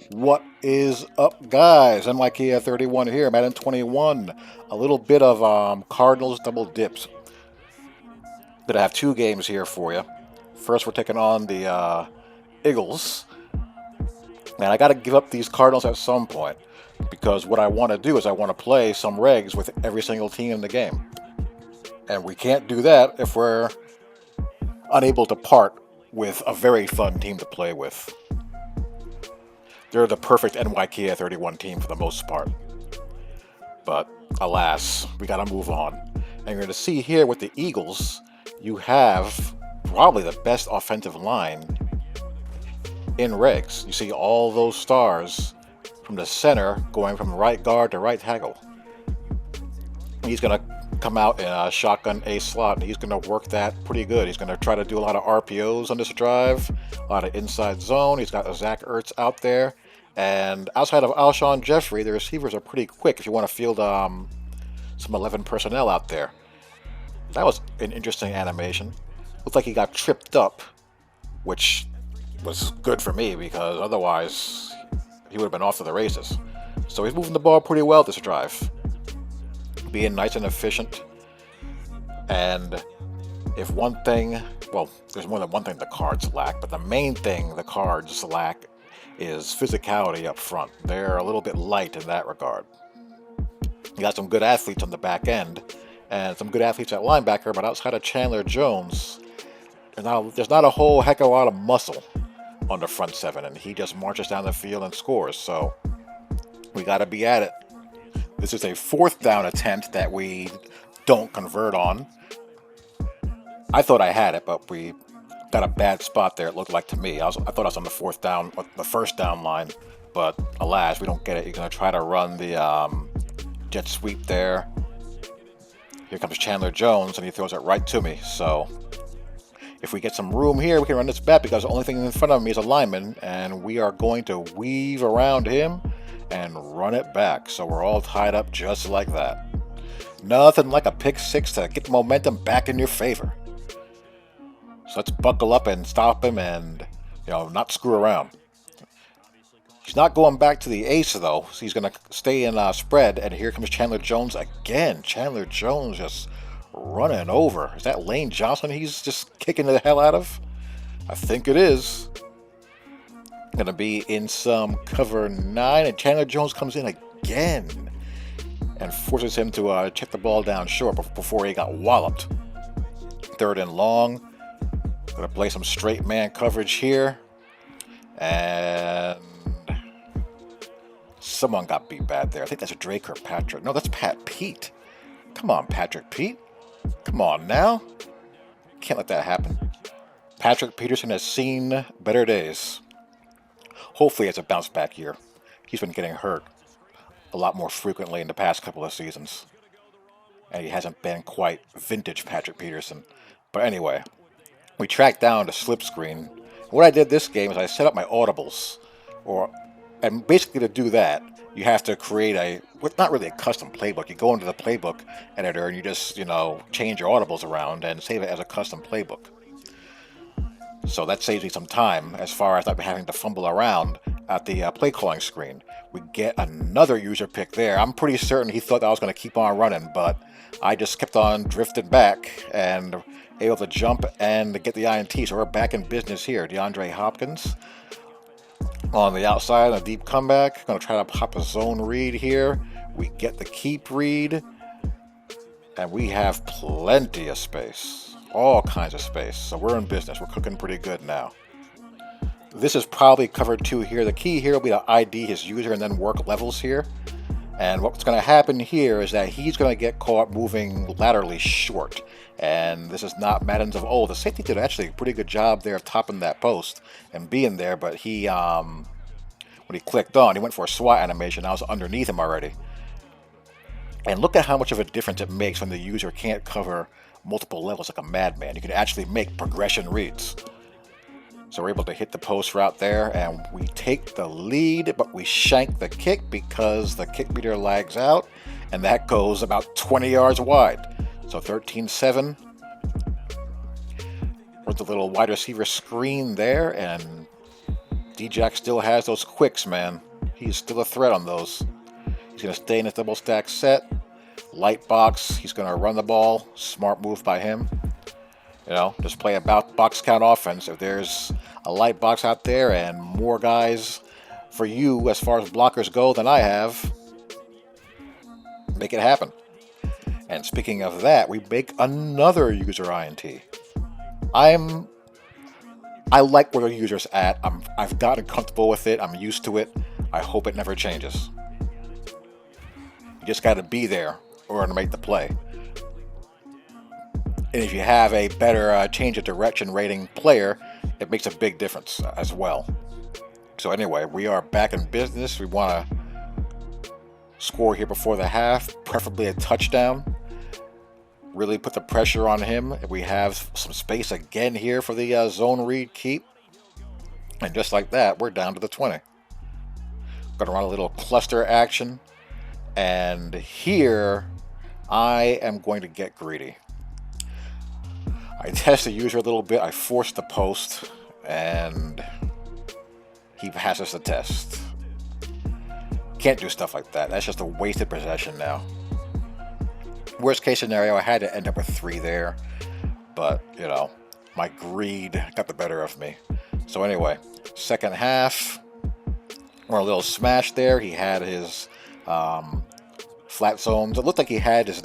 What is up, guys? NYK 31 here, Madden 21. A little bit of Cardinals double dips. Gonna have two games here for you. First, we're taking on the Eagles, and I got to give up these Cardinals at some point because what I want to do is I want to play some regs with every single team in the game, and we can't do that if we're unable to part with a very fun team to play with. They're the perfect NYK 31 team for the most part. But alas, we got to move on. And you're going to see here with the Eagles, you have probably the best offensive line in Regs. You see all those stars from the center going from right guard to right tackle. He's going to come out in a shotgun A slot, and he's going to work that pretty good. He's going to try to do a lot of RPOs on this drive, a lot of inside zone. He's got a Zach Ertz out there. And outside of Alshon Jeffrey, the receivers are pretty quick if you want to field some 11 personnel out there. That was an interesting animation. Looked like he got tripped up, which was good for me because otherwise he would have been off to the races. So he's moving the ball pretty well this drive, being nice and efficient. And if one thing, well, there's more than one thing the Cards lack, but the main thing the Cards lack is physicality up front. They're a little bit light in that regard. You got some good athletes on the back end and some good athletes at linebacker, but outside of Chandler Jones, there's not a whole heck of a lot of muscle on the front seven, and he just marches down the field and scores. So we got to be at it. This is a fourth down attempt that we don't convert on. I thought I had it, but we got a bad spot there, it looked like to me. I thought I was on the fourth down, the first down line, but alas, we don't get it. He's going to try to run the jet sweep there. Here comes Chandler Jones, and he throws it right to me. So if we get some room here, we can run this back because the only thing in front of me is a lineman, and we are going to weave around him and run it back. So we're all tied up just like that. Nothing like a pick six to get the momentum back in your favor. So let's buckle up and stop him and, not screw around. He's not going back to the ace, though. So he's going to stay in spread, and here comes Chandler Jones again. Chandler Jones just running over. Is that Lane Johnson he's just kicking the hell out of? I think it is. Going to be in some cover 9, and Chandler Jones comes in again and forces him to check the ball down short before he got walloped. Third and long. Going to play some straight man coverage here. And someone got beat bad there. I think that's a Drake Kirkpatrick. No, that's Pat Pete. Come on, Patrick Pete. Come on now. Can't let that happen. Patrick Peterson has seen better days. Hopefully it's a bounce back year. He's been getting hurt a lot more frequently in the past couple of seasons. And he hasn't been quite vintage Patrick Peterson. But anyway, we tracked down the slip screen. What I did this game is I set up my audibles. And basically to do that, you have to create not really a custom playbook. You go into the playbook editor and you just, change your audibles around and save it as a custom playbook. So that saves me some time as far as not having to fumble around at the play calling screen. We get another user pick there. I'm pretty certain he thought I was going to keep on running, but I just kept on drifting back and able to jump and get the INT. So we're back in business here. DeAndre Hopkins on the outside, a deep comeback. Going to try to pop a zone read here. We get the keep read, and we have plenty of space. All kinds of space. So we're in business. We're cooking pretty good now. This is probably cover 2 here. The key here will be to ID his user and then work levels here. And what's going to happen here is that he's going to get caught moving laterally short. And this is not Madden's of old. The safety did actually a pretty good job there of topping that post and being there. But he, when he clicked on, he went for a SWAT animation. I was underneath him already. And look at how much of a difference it makes when the user can't cover multiple levels like a madman. You can actually make progression reads. So we're able to hit the post route there, and we take the lead, but we shank the kick because the kick meter lags out, and that goes about 20 yards wide. So 13-7. With the little wide receiver screen there, and D-Jack still has those quicks, man. He's still a threat on those. He's going to stay in his double stack set. Light box, he's going to run the ball. Smart move by him. You know, just play a box count offense. If there's a light box out there and more guys for you as far as blockers go than I have, make it happen. And speaking of that, we make another user INT. I like where the user's at. I've gotten comfortable with it. I'm used to it. I hope it never changes. You just got to be there in order to make the play. And if you have a better change of direction rating player, it makes a big difference as well. So anyway, we are back in business. We want to score here before the half, preferably a touchdown. Really put the pressure on him. We have some space again here for the zone read keep. And just like that, we're down to the 20. Going to run a little cluster action. And here, I am going to get greedy. I test the user a little bit. I force the post. And he passes the test. Can't do stuff like that. That's just a wasted possession now. Worst case scenario, I had to end up with 3 there, but you know, my greed got the better of me. So anyway, second half, we're a little smash there. He had his flat zones. It looked like he had his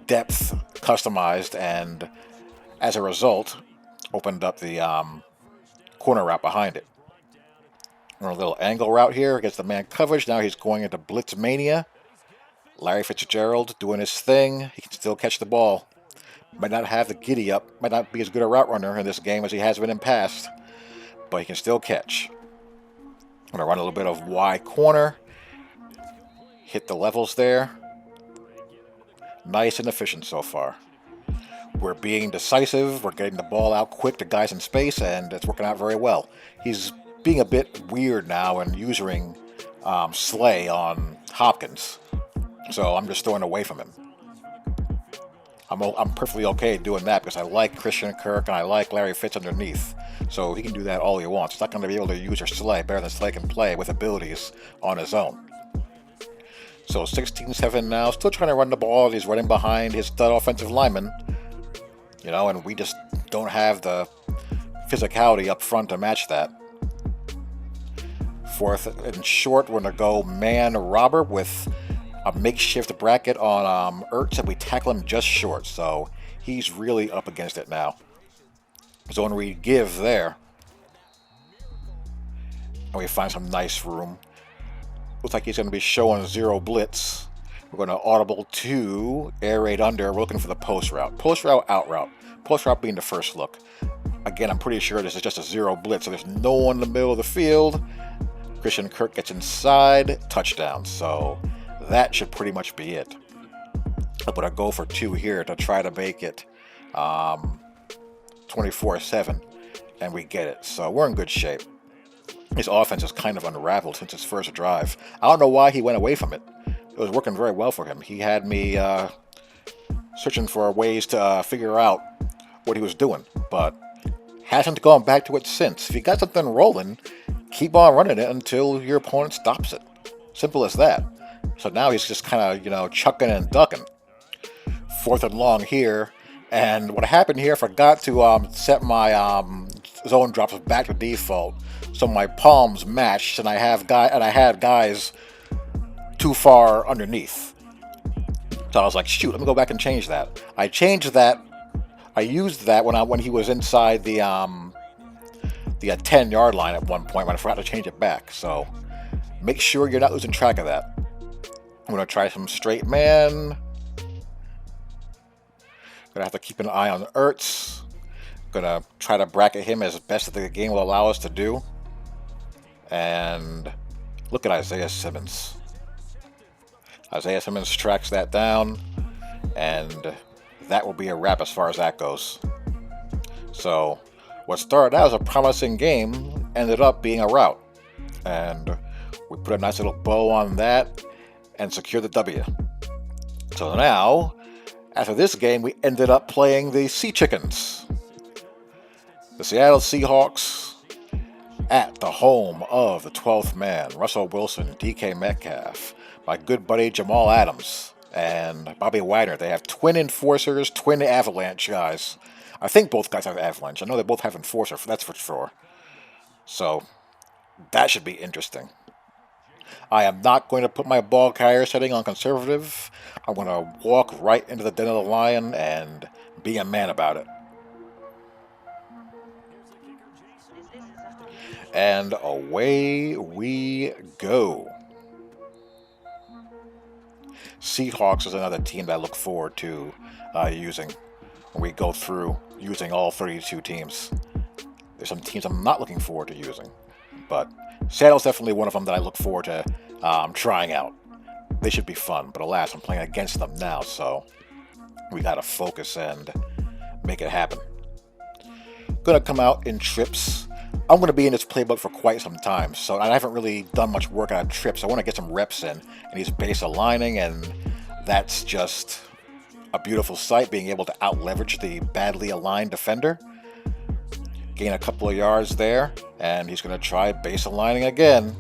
depth customized, and as a result, opened up the corner route behind it. We're a little angle route here against the man coverage. Now he's going into blitz mania. Larry Fitzgerald doing his thing. He can still catch the ball. Might not have the giddy up. Might not be as good a route runner in this game as he has been in past. But he can still catch. I'm going to run a little bit of Y corner. Hit the levels there. Nice and efficient so far. We're being decisive. We're getting the ball out quick to guys in space, and it's working out very well. He's being a bit weird now and using Slay on Hopkins. So I'm just throwing away from him. I'm perfectly okay doing that because I like Christian Kirk and I like Larry Fitz underneath. So he can do that all he wants. He's not going to be able to use your Slay better than Slay can play with abilities on his own. So 16-7 now. Still trying to run the ball. He's running behind his stud offensive lineman. You know, and we just don't have the physicality up front to match that. Fourth and short, we're going to go man robber with a makeshift bracket on Ertz, and we tackle him just short, so he's really up against it now. Zone read give there. And we find some nice room. Looks like he's going to be showing 0 blitz. We're going to audible to air raid under. We're looking for the post route. Post route, out route. Post route being the first look. Again, I'm pretty sure this is just a 0 blitz, so there's no one in the middle of the field. Christian Kirk gets inside, touchdown. So that should pretty much be it. I'm going to go for 2 here to try to make it 24-7, and we get it. So we're in good shape. His offense is kind of unraveled since his first drive. I don't know why he went away from it. It was working very well for him. He had me searching for ways to figure out what he was doing, but hasn't gone back to it since. If you got something rolling, keep on running it until your opponent stops it. Simple as that. So now he's just kind of, chucking and ducking. 4th and long here. And what happened here, I forgot to set my zone drops back to default, so my palms matched, and I had guys too far underneath. So I was like, shoot, let me go back and change that. I changed that. I used that when he was inside the 10-yard line at one point when I forgot to change it back. So make sure you're not losing track of that. I'm going to try some straight man. Going to have to keep an eye on Ertz. Going to try to bracket him as best as the game will allow us to do. And look at Isaiah Simmons. Isaiah Simmons tracks that down. And that will be a wrap as far as that goes. So what started out as a promising game ended up being a rout. And we put a nice little bow on that and secured the W. So now, after this game, we ended up playing the Sea Chickens. The Seattle Seahawks At the home of the 12th man, Russell Wilson, DK Metcalf, my good buddy Jamal Adams, and Bobby Wagner. They have twin enforcers, twin avalanche guys. I think both guys have avalanche. I know they both have enforcer, that's for sure. So that should be interesting. I am not going to put my ball carrier setting on conservative. I'm going to walk right into the den of the lion and be a man about it. And away we go. Seahawks is another team that I look forward to using when we go through using all 32 teams. There's some teams I'm not looking forward to using, but Seattle's definitely one of them that I look forward to trying out. They should be fun, but alas, I'm playing against them now, so we gotta focus and make it happen. Gonna come out in trips. I'm going to be in this playbook for quite some time, so I haven't really done much work on trips. I want to get some reps in, and he's base aligning, and that's just a beautiful sight, being able to out-leverage the badly aligned defender. Gain a couple of yards there, and he's going to try base aligning again.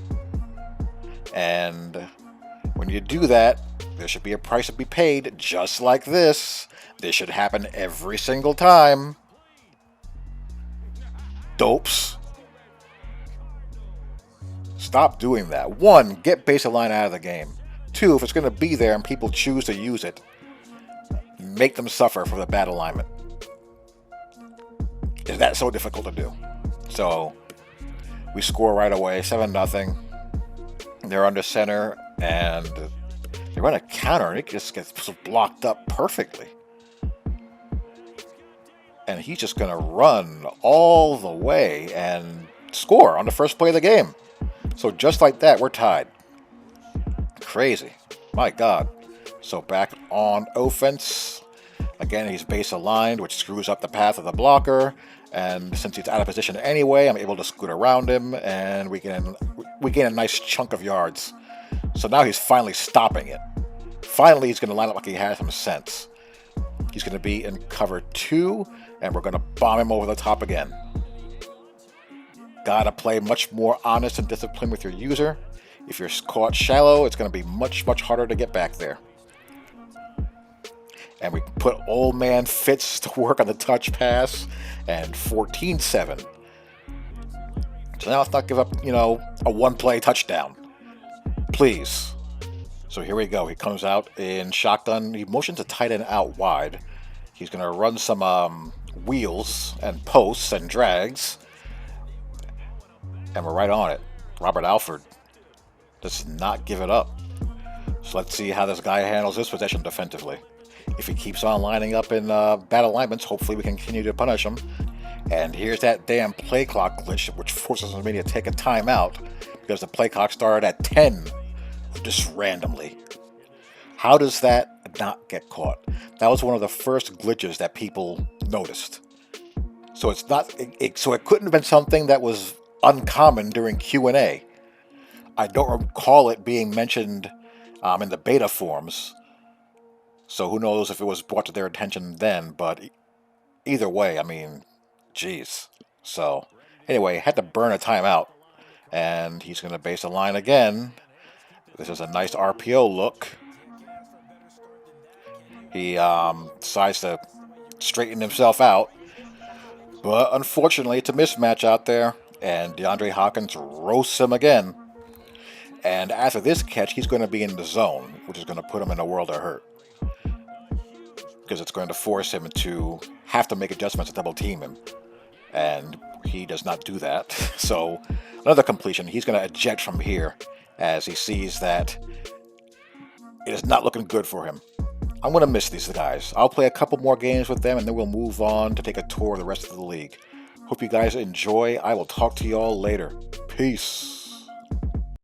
And when you do that, there should be a price to be paid, just like this. This should happen every single time. Dopes. Stop doing that. 1, get base align out of the game. 2, if it's going to be there and people choose to use it, make them suffer for the bad alignment. Is that so difficult to do? So, we score right away, 7-0. They're under center, and they run a counter, and it just gets blocked up perfectly. And he's just going to run all the way and score on the first play of the game. So just like that, we're tied. Crazy. My God. So back on offense. Again, he's base aligned, which screws up the path of the blocker. And since he's out of position anyway, I'm able to scoot around him, and we gain a nice chunk of yards. So now he's finally stopping it. Finally, he's going to line up like he has some sense. He's going to be in cover 2, and we're going to bomb him over the top again. Gotta play much more honest and disciplined with your user. If you're caught shallow, it's going to be much, much harder to get back there. And we put old man Fitz to work on the touch pass, and 14-7. So now let's not give up, a one-play touchdown. Please. So here we go. He comes out in shotgun. He motions a tight end out wide. He's going to run some wheels and posts and drags. And we're right on it. Robert Alford does not give it up. So let's see how this guy handles this possession defensively. If he keeps on lining up in bad alignments, hopefully we can continue to punish him. And here's that damn play clock glitch, which forces me to take a timeout because the play clock started at 10, just randomly. How does that not get caught? That was one of the first glitches that people noticed. So it's not. So it couldn't have been something that was uncommon during Q&A. I don't recall it being mentioned in the beta forums. So who knows if it was brought to their attention then, but either way, geez. So anyway, had to burn a timeout, and he's going to base a line again. This is a nice RPO look. He decides to straighten himself out, but unfortunately it's a mismatch out there, and DeAndre Hopkins roasts him again. And after this catch, he's going to be in the zone, which is going to put him in a world of hurt, because it's going to force him to have to make adjustments to double team him. And he does not do that. So another completion. He's going to eject from here as he sees that it is not looking good for him. I'm going to miss these guys. I'll play a couple more games with them, and then we'll move on to take a tour of the rest of the league. Hope you guys enjoy. I will talk to you all later. Peace.